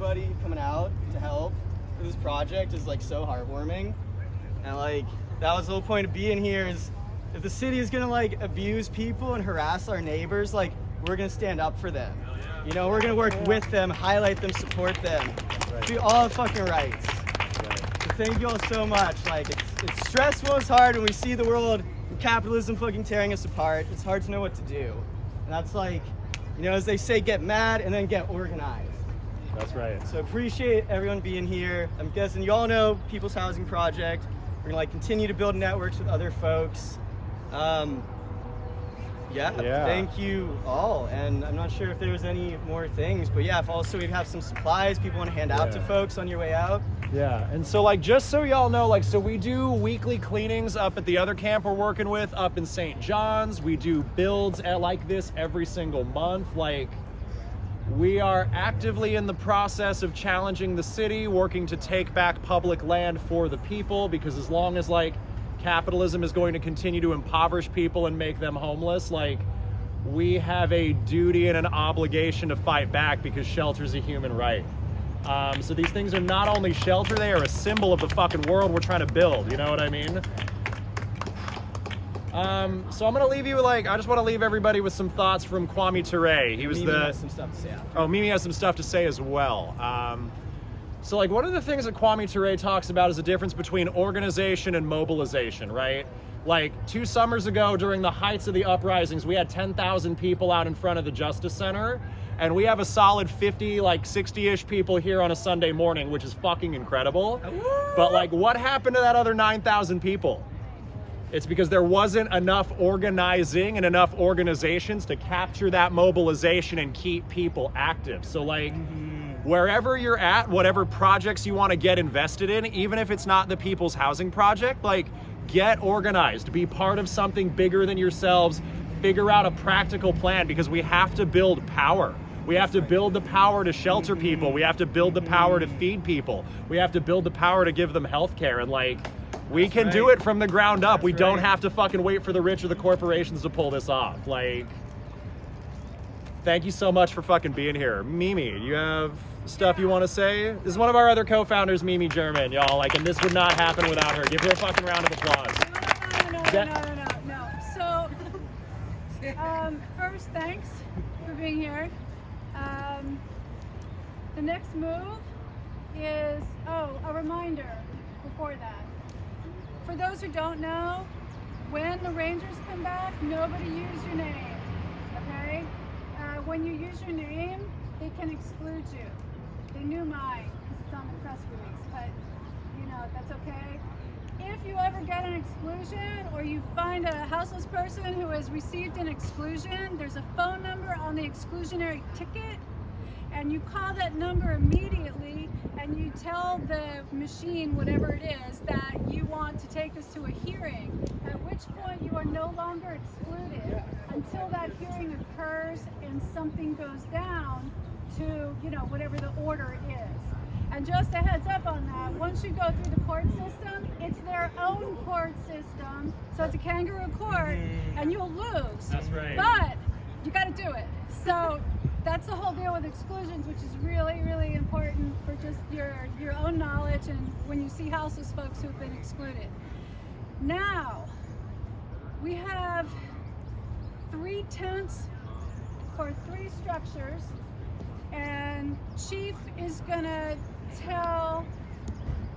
everybody coming out to help for this project is like so heartwarming. And like that was the whole point of being here is if the city is gonna like abuse people and harass our neighbors, like we're gonna stand up for them. You know, we're gonna work with them, highlight them, support them. We all have fucking rights. So thank you all so much. Like it's stressful, it's hard when we see the world and capitalism fucking tearing us apart. It's hard to know what to do. And that's like, you know, as they say, get mad and then get organized. That's right. So appreciate everyone being here. I'm guessing you all know People's Housing Project. We're gonna like continue to build networks with other folks. Yeah, thank you all. And I'm not sure if there's any more things, but yeah, if also we have some supplies people want to hand out to folks on your way out. Yeah, and so like just so y'all know, like so we do weekly cleanings up at the other camp we're working with up in St. John's. We do builds at like this every single month. Like we are actively in the process of challenging the city, working to take back public land for the people, because as long as like capitalism is going to continue to impoverish people and make them homeless, like we have a duty and an obligation to fight back, because shelter is a human right. So these things are not only shelter, they are a symbol of the fucking world we're trying to build, you know what I mean? So I'm gonna leave you like, I just want to leave everybody with some thoughts from Kwame Ture. He was Mimi has some stuff to say after. Oh, Mimi has some stuff to say as well. So like one of the things that Kwame Ture talks about is the difference between organization and mobilization, right? Like 2 summers ago during the heights of the uprisings, we had 10,000 people out in front of the Justice Center, and we have a solid 50, like 60-ish people here on a Sunday morning, which is fucking incredible. But like what happened to that other 9,000 people? It's because there wasn't enough organizing and enough organizations to capture that mobilization and keep people active. So like, wherever you're at, whatever projects you want to get invested in, even if it's not the People's Housing Project, like get organized, be part of something bigger than yourselves, figure out a practical plan, because we have to build power. We have to build the power to shelter people. We have to build the power to feed people. We have to build the power to give them health care. And like, we can do it from the ground up. We don't have to fucking wait for the rich or the corporations to pull this off. Like, thank you so much for fucking being here. Mimi, you have stuff you want to say? This is one of our other co-founders, Mimi German, y'all. Like, and this would not happen without her. Give her a fucking round of applause. No. So, first, thanks for being here. The next move is, a reminder before that. For those who don't know, when the Rangers come back, nobody use your name, okay? When you use your name, they can exclude you. They knew mine, because it's on the press release, but, you know, that's okay. If you ever get an exclusion, or you find a houseless person who has received an exclusion, there's a phone number on the exclusionary ticket, and you call that number immediately, and you tell the machine, whatever it is, that you want to take this to a hearing, at which point you are no longer excluded until that hearing occurs and something goes down to, you know, whatever the order is. And just a heads up on that, once you go through the court system, it's their own court system, so it's a kangaroo court, and you'll lose. That's right. But you got to do it. So that's the whole deal with exclusions, which is really, really important for just your own knowledge and when you see houseless folks who've been excluded. Now, we have 3 tents for 3 structures, and Chief is gonna tell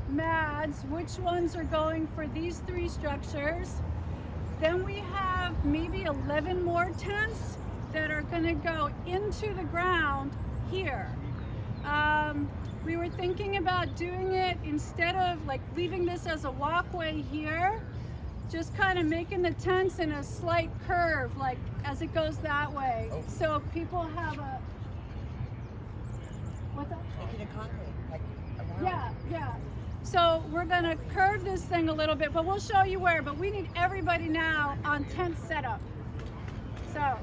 Mads which ones are going for these 3 structures. Then we have maybe 11 more tents that are gonna go into the ground here. We were thinking about doing it, instead of like leaving this as a walkway here, just kind of making the tents in a slight curve, like as it goes that way. So people have a, what's that? Making it concrete, like around. Yeah. So we're gonna curve this thing a little bit, but we'll show you where, but we need everybody now on tent setup. So.